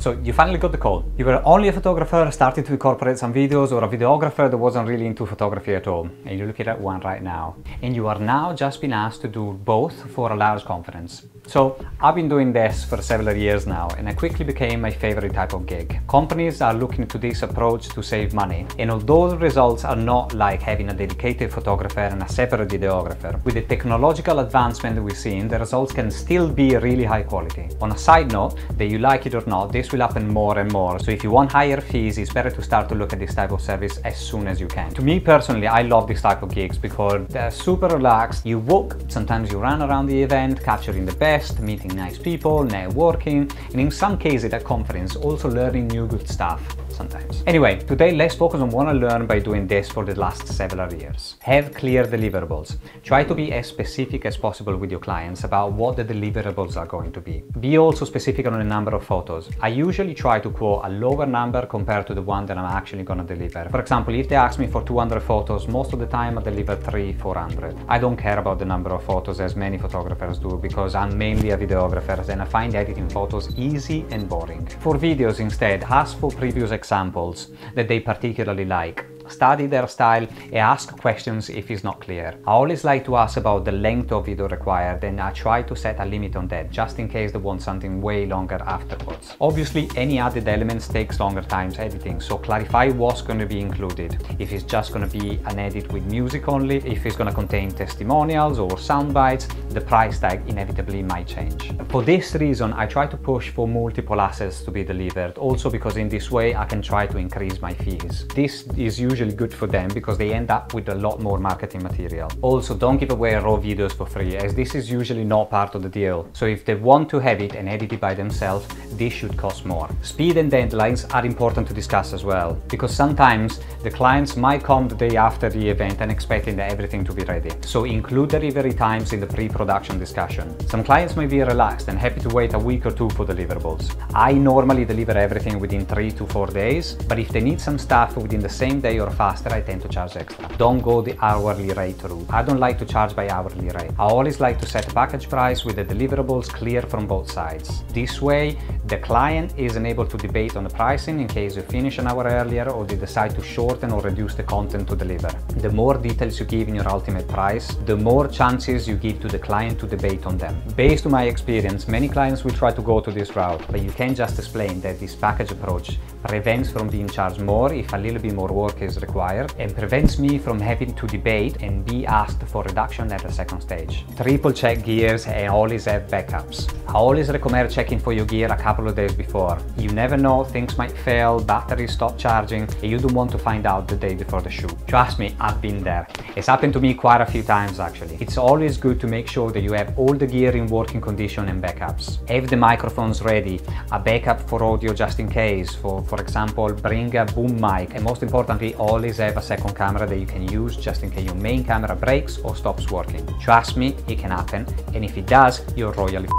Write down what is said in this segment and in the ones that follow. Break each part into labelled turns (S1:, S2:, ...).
S1: So you finally got the call. You were only a photographer starting to incorporate some videos, or a videographer that wasn't really into photography at all, and you're looking at one right now. And you are now just been asked to do both for a large conference. So I've been doing this for several years now, and it quickly became my favorite type of gig. Companies are looking to this approach to save money, and although the results are not like having a dedicated photographer and a separate videographer, with the technological advancement that we've seen, the results can still be really high quality. On a side note, that you like it or not, this will happen more and more. So if you want higher fees, it's better to start to look at this type of service as soon as you can. To me personally, I love this type of gigs because they're super relaxed. You walk, sometimes you run around the event, capturing the best, meeting nice people, networking, and in some cases at conference, also learning new good stuff sometimes. Anyway, today let's focus on what I learned by doing this for the last several years. Have clear deliverables. Try to be as specific as possible with your clients about what the deliverables are going to be. Be also specific on the number of photos. I usually try to quote a lower number compared to the one that I'm actually going to deliver. For example, if they ask me for 200 photos, most of the time I deliver 300-400. I don't care about the number of photos as many photographers do, because I'm mainly a videographer and I find editing photos easy and boring. For videos instead, ask for previous examples that they particularly like. Study their style and ask questions if it's not clear. I always like to ask about the length of video required, and I try to set a limit on that just in case they want something way longer afterwards. Obviously, any added elements takes longer times editing, so clarify what's going to be included. If it's just going to be an edit with music only, if it's going to contain testimonials or sound bites, the price tag inevitably might change. For this reason, I try to push for multiple assets to be delivered, also because in this way I can try to increase my fees. This is usually good for them because they end up with a lot more marketing material. Also, don't give away raw videos for free, as this is usually not part of the deal. So if they want to have it and edit it by themselves, this should cost more. Speed and deadlines are important to discuss as well, because sometimes the clients might come the day after the event and expecting everything to be ready. So include delivery times in the pre-production discussion. Some clients may be relaxed and happy to wait a week or two for deliverables. I normally deliver everything within 3 to 4 days, but if they need some stuff within the same day or faster, I tend to charge extra. Don't go the hourly rate route. I don't like to charge by hourly rate. I always like to set a package price with the deliverables clear from both sides. This way, the client isn't able to debate on the pricing in case you finish an hour earlier or they decide to shorten or reduce the content to deliver. The more details you give in your ultimate price, the more chances you give to the client to debate on them. Based on my experience, many clients will try to go to this route, but you can just explain that this package approach prevents from being charged more if a little bit more work is required, and prevents me from having to debate and be asked for reduction at the second stage. Triple check gears and always have backups. I always recommend checking for your gear a couple of days before. You never know, things might fail, batteries stop charging, and you don't want to find out the day before the shoot. Trust me, I've been there. It's happened to me quite a few times actually. It's always good to make sure that you have all the gear in working condition and backups. Have the microphones ready, a backup for audio just in case. For example, bring a boom mic, and most importantly, always have a second camera that you can use just in case your main camera breaks or stops working. Trust me, it can happen, and if it does, you're royally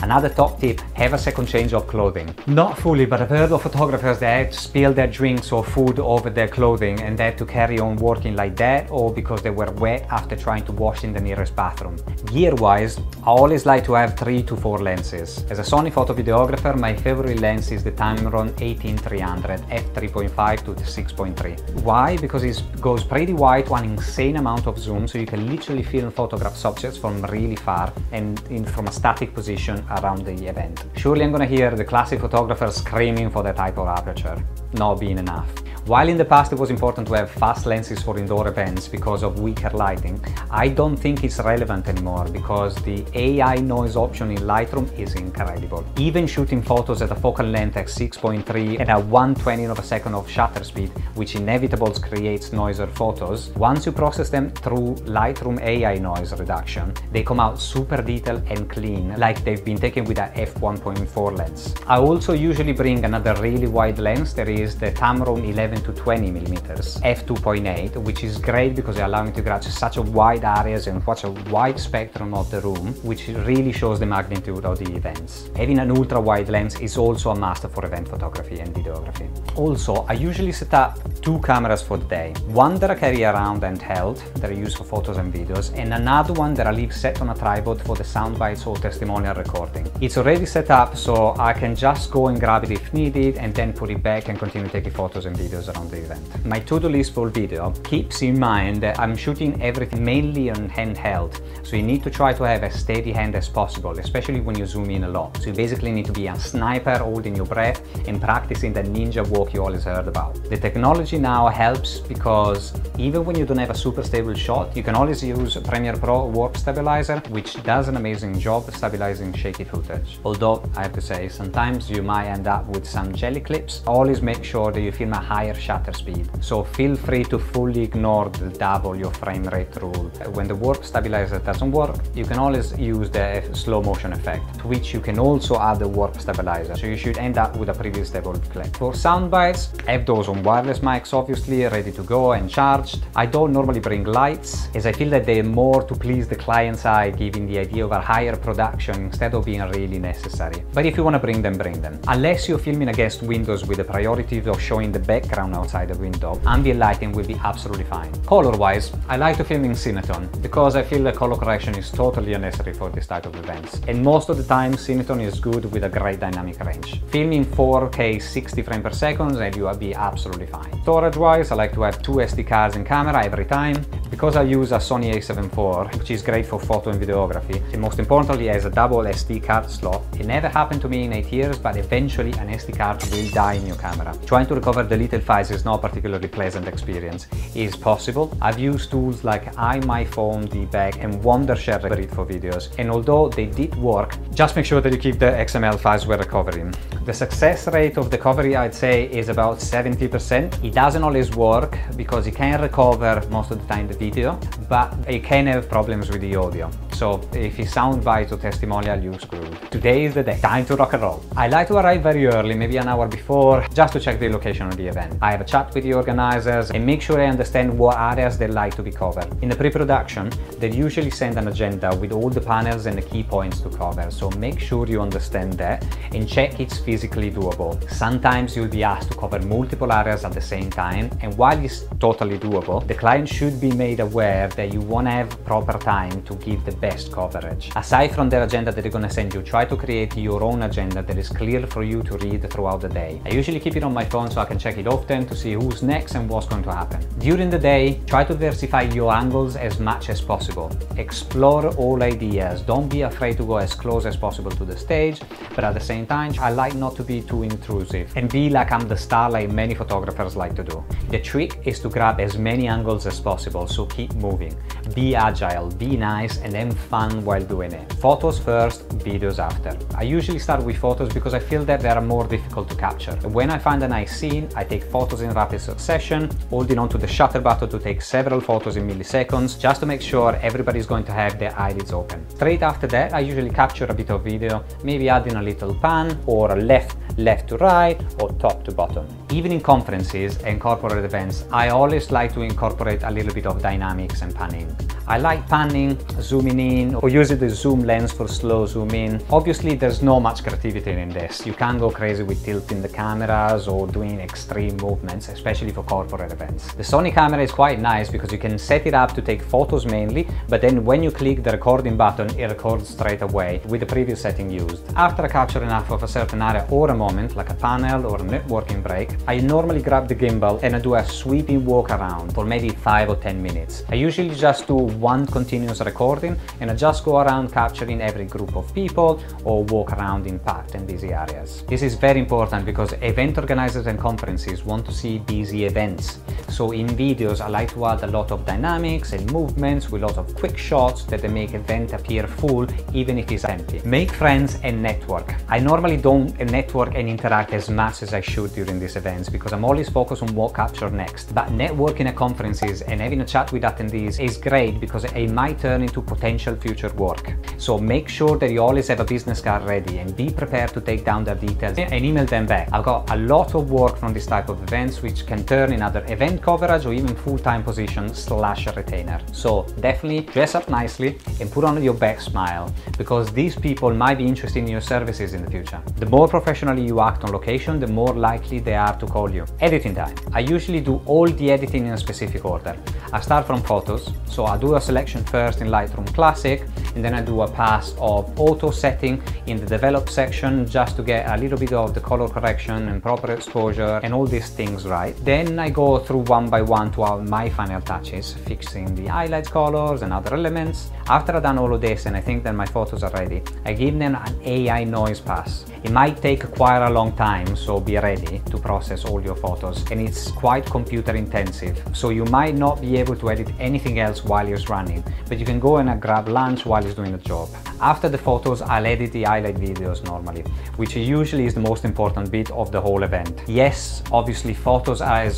S1: Another top tip, have a second change of clothing. Not fully, but I've heard of photographers that had to spill their drinks or food over their clothing and they had to carry on working like that, or because they were wet after trying to wash in the nearest bathroom. Gear-wise, I always like to have 3 to 4 lenses. As a Sony photo videographer, my favorite lens is the Tamron 18300 f3.5 to 6.3. Why? Because it goes pretty wide to an insane amount of zoom, so you can literally film photograph subjects from really far and from a static position around the event. Surely I'm gonna hear the classic photographers screaming for that type of aperture, not being enough. While in the past it was important to have fast lenses for indoor events because of weaker lighting, I don't think it's relevant anymore because the AI noise option in Lightroom is incredible. Even shooting photos at a focal length at 6.3 and at 1/20 of a second of shutter speed, which inevitably creates noisier photos, once you process them through Lightroom AI noise reduction, they come out super detailed and clean, like they've been taken with a f1.4 lens. I also usually bring another really wide lens, that is the Tamron 11 7 to 20 millimeters f2.8, which is great because it allows me to grab such a wide areas and such a wide spectrum of the room, which really shows the magnitude of the events. Having an ultra wide lens is also a must for event photography and videography. Also, I usually set up 2 cameras for the day. One that I carry around handheld, that I use for photos and videos, and another one that I leave set on a tripod for the sound bites or testimonial recording. It's already set up, so I can just go and grab it if needed and then put it back and continue taking photos and videos around the event. My to-do list for video keeps in mind that I'm shooting everything mainly on handheld, so you need to try to have as steady hand as possible, especially when you zoom in a lot. So you basically need to be a sniper holding your breath and practicing that ninja walk you always heard about. The technology now helps because even when you don't have a super stable shot, you can always use Premiere Pro Warp Stabilizer, which does an amazing job stabilizing shaky footage. Although I have to say, sometimes you might end up with some jelly clips. Always make sure that you film a higher shutter speed. So feel free to fully ignore the double your frame rate rule. When the Warp Stabilizer doesn't work, you can always use the slow motion effect, to which you can also add the Warp Stabilizer. So you should end up with a pretty stable clip. For sound bites, I have those on wireless mics obviously, ready to go and charged. I don't normally bring lights, as I feel that they're more to please the client's eye, giving the idea of a higher production instead of being really necessary. But if you want to bring them, bring them. Unless you're filming against windows with the priority of showing the background outside the window, ambient lighting will be absolutely fine. Color-wise, I like to film in Cinetone because I feel that color correction is totally unnecessary for this type of events. And most of the time, Cinetone is good with a great dynamic range. Filming 4K 60 frames per second and you will be absolutely fine. Storage-wise, I like to have 2 SD cards in camera every time. Because I use a Sony a7 IV, which is great for photo and videography, and most importantly has a double SD card slot. It never happened to me in 8 years, but eventually an SD card will die in your camera. Trying to recover deleted files is not a particularly pleasant experience. It is possible. I've used tools like iMyFone, Debug and Wondershare for videos, and although they did work, just make sure that you keep the XML files we're recovering. The success rate of the recovery, I'd say, is about 70%. It doesn't always work because it can recover most of the time the video, but it can have problems with the audio. So if you sound bites or testimonial, you're screwed. Today is the day. Time to rock and roll. I like to arrive very early, maybe an hour before, just to check the location of the event. I have a chat with the organizers and make sure I understand what areas they like to be covered. In the pre-production, they usually send an agenda with all the panels and the key points to cover, so make sure you understand that and check it's physically doable. Sometimes you'll be asked to cover multiple areas at the same time, and while it's totally doable, the client should be made aware that you won't have proper time to give the best coverage. Aside from their agenda that they're going to send you, try to create your own agenda that is clear for you to read throughout the day. I usually keep it on my phone so I can check it often to see who's next and what's going to happen. During the day, try to diversify your angles as much as possible. Explore all ideas. Don't be afraid to go as close as possible to the stage, but at the same time, I like not to be too intrusive and be like I'm the star like many photographers like to do. The trick is to grab as many angles as possible, so keep moving. Be agile, be nice, and have fun while doing it. Photos first, videos after. I usually start with photos because I feel that they are more difficult to capture. When I find a nice scene, I take photos in rapid succession, holding onto the shutter button to take several photos in milliseconds, just to make sure everybody's going to have their eyelids open. Straight after that, I usually capture a bit of video, maybe adding a little pan, or a left to right, or top to bottom. Even in conferences and corporate events, I always like to incorporate a little bit of dynamics and panning. I like panning, zooming in, or using the zoom lens for slow zoom in. Obviously, there's not much creativity in this. You can't go crazy with tilting the cameras or doing extreme movements, especially for corporate events. The Sony camera is quite nice because you can set it up to take photos mainly, but then when you click the recording button, it records straight away with the previous setting used. After I capture enough of a certain area or a moment, like a panel or a networking break, I normally grab the gimbal and I do a sweeping walk around for maybe 5 or 10 minutes. I usually just do one continuous recording and I just go around capturing every group of people or walk around in packed and busy areas. This is very important because event organizers and conferences want to see busy events. So in videos, I like to add a lot of dynamics and movements with lots of quick shots that they make event appear full even if it's empty. Make friends and network. I normally don't network network and interact as much as I should during these events because I'm always focused on what capture next. But networking at conferences and having a chat with attendees is great because it might turn into potential future work. So make sure that you always have a business card ready and be prepared to take down their details and email them back. I've got a lot of work from this type of events which can turn in either event coverage or even full-time position / retainer. So definitely dress up nicely and put on your best smile because these people might be interested in your services in the future. The more professionally you act on location, the more likely they are to call you. Editing time. I usually do all the editing in a specific order. I start from photos, so I do a selection first in Lightroom Classic, and then I do a pass of auto setting in the develop section just to get a little bit of the color correction and proper exposure and all these things right. Then I go through one by one to add my final touches, fixing the highlights, colors and other elements. After I've done all of this and I think that my photos are ready, I give them an AI noise pass. It might take quite a long time, so be ready to process all your photos, and it's quite computer intensive, so you might not be able to edit anything else while you're running, but you can go and grab lunch while you're doing the job. After the photos, I'll edit the highlight videos normally, which usually is the most important bit of the whole event. Yes, obviously photos are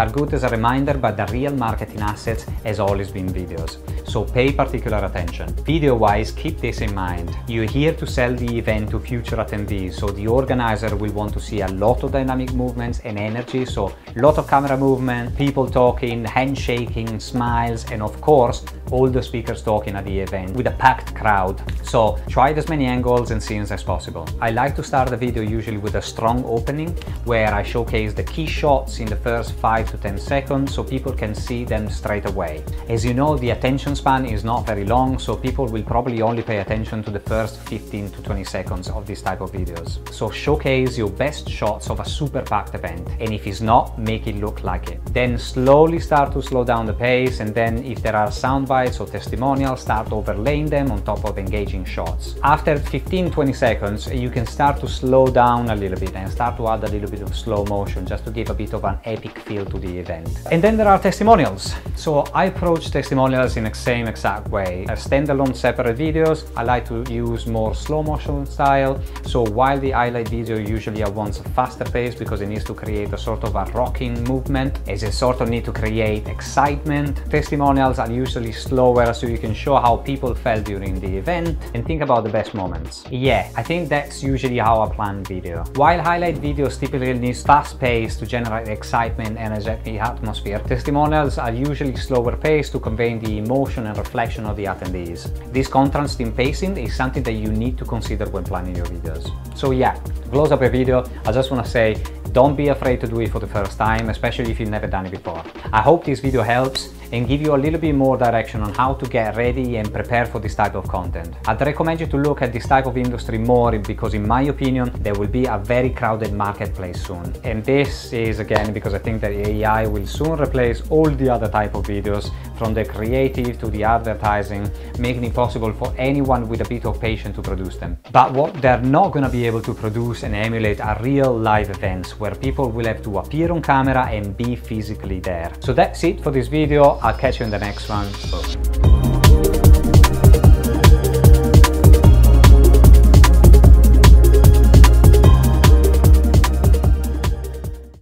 S1: good as a reminder, but the real marketing assets has always been videos, so pay particular attention. Video-wise, keep this in mind. You're here to sell the event to future attendees, so the organizer will want to see a lot of dynamic movements and energy, so a lot of camera movement, people talking, handshaking, smiles, and of course all the speakers talking at the event with a packed crowd. So try as many angles and scenes as possible. I like to start the video usually with a strong opening where I showcase the key shots in the first 5 to 10 seconds so people can see them straight away. As you know, the attention span is not very long, so people will probably only pay attention to the first 15 to 20 seconds of this type of videos. So showcase your best shots of a super packed event, and if it's not, make it look like it. Then slowly start to slow down the pace, and then if there are sound bites or testimonials, start overlaying them on top of engaging shots. After 15-20 seconds, you can start to slow down a little bit and start to add a little bit of slow motion just to give a bit of an epic feel to the event. And then there are testimonials. So I approach testimonials in the same exact way. As standalone separate videos, I like to use more slow motion style. So while the highlight video usually I want a faster pace because it needs to create a sort of a rocking movement, as it sort of need to create excitement, testimonials are usually slower so you can show how people felt during the event and think about the best moments. Yeah, I think that's usually how I plan video. While highlight videos typically need fast pace to generate excitement and energetic atmosphere, testimonials are usually slower pace to convey the emotion and reflection of the attendees. This contrast in pacing is something that you need to consider when planning your videos. So yeah, to close up a video, I just want to say, don't be afraid to do it for the first time, especially if you've never done it before. I hope this video helps and give you a little bit more direction on how to get ready and prepare for this type of content. I'd recommend you to look at this type of industry more because in my opinion, there will be a very crowded marketplace soon. And this is again because I think that AI will soon replace all the other type of videos, from the creative to the advertising, making it possible for anyone with a bit of patience to produce them. But what they're not going to be able to produce and emulate are real live events where people will have to appear on camera and be physically there. So that's it for this video. I'll catch you in the next one. Boom.